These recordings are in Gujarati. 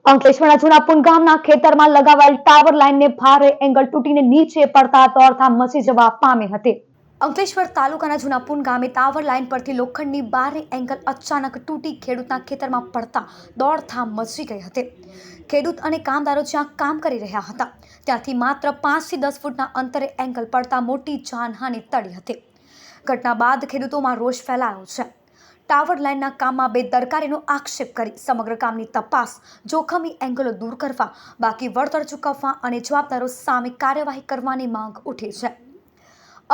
અંકલેશ્વરના જૂનાપુર ગામના ખેતરમાં લગાવાયેલ ટાવર લાઇનને ભારે એંગલ તૂટીને નીચે પડતા દોડધામ મચી જવા પામી હતી। અંકલેશ્વર તાલુકાના જૂનાપુર ગામે ટાવર લાઇન પરથી લોખંડની ભારે એંગલ અચાનક તૂટી ખેડૂતના ખેતરમાં પડતા દોડધામ મચી ગઈ હતી। ખેડૂત અને કામદારો જ્યાં કામ કરી રહ્યા હતા ત્યાંથી માત્ર 5 થી 10 ફૂટના અંતરે એંગલ પડતા મોટી જાનહાનિ ટળી હતી। ઘટના બાદ ખેડૂતોમાં રોષ ફેલાયો છે। ટાવર લાઇનના કામમાં બેદરકારીનો આક્ષેપ કરી સમગ્ર કામની તપાસ, જોખમી એંગલો દૂર કરવા, બાકી વળતર ચૂકવવા અને જવાબદારો સામે કાર્યવાહી કરવાની માંગ ઉઠી છે।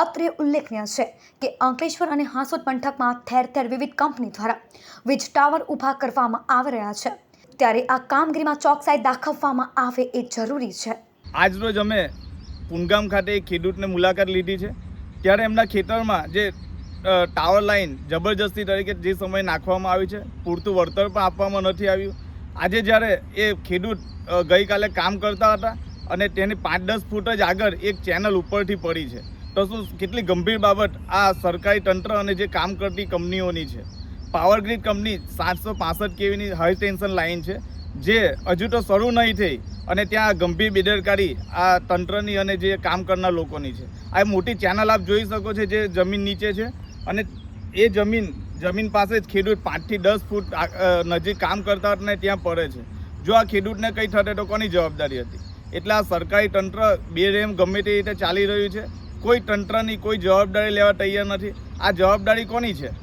અત્રે ઉલ્લેખનીય છે કે અંકલેશ્વર અને હાંસોદ પંથકમાં ઠેર ઠેર વિવિધ કંપની દ્વારા વીજ ટાવર ઊભા કરવામાં આવી રહ્યા છે, ત્યારે આ કામગીરીમાં ચોકસાઈ દાખવવામાં આવે એ જરૂરી છે। આજરોજ અમે પુનગામ ખાતે એક ખેડૂતને મુલાકાત લીધી છે, ત્યારે એમના ખેતરમાં જે ટાવર લાઇન જબરજસ્તી તરીકે જે સમય નાખવામાં આવી છે, પૂરતું વળતર પણ આપવામાં નથી આવ્યું। આજે જ્યારે એ ખેડૂત ગઈકાલે કામ કરતા હતા અને તેની 5-10 ફૂટ જ આગળ એક ચેનલ ઉપરથી પડી છે, તો શું કેટલી ગંભીર બાબત આ સરકારી તંત્ર અને જે કામ કરતી કંપનીઓની છે। પાવર ગ્રીડ કંપની 765 kVની હાઈ ટેન્શન લાઇન છે, જે હજુ તો શરૂ નહીં થઈ અને ત્યાં ગંભીર બેદરકારી આ તંત્રની અને જે કામ કરનાર લોકોની છે। આ મોટી ચેનલ આપ જોઈ શકો છો જે જમીન નીચે છે, અને એ જમીન પાસે જ ખેડૂત 5 થી 10 ફૂટ નજીક કામ કરતા હતા ને ત્યાં પડે છે। જો આ ખેડૂતને કંઈ થશે તો કોની જવાબદારી હતી? એટલે આ સરકારી તંત્ર બેરહેમ ગમે તે રીતે ચાલી રહ્યું છે, કોઈ તંત્રની કોઈ જવાબદારી લેવા તૈયાર નથી। આ જવાબદારી કોની છે?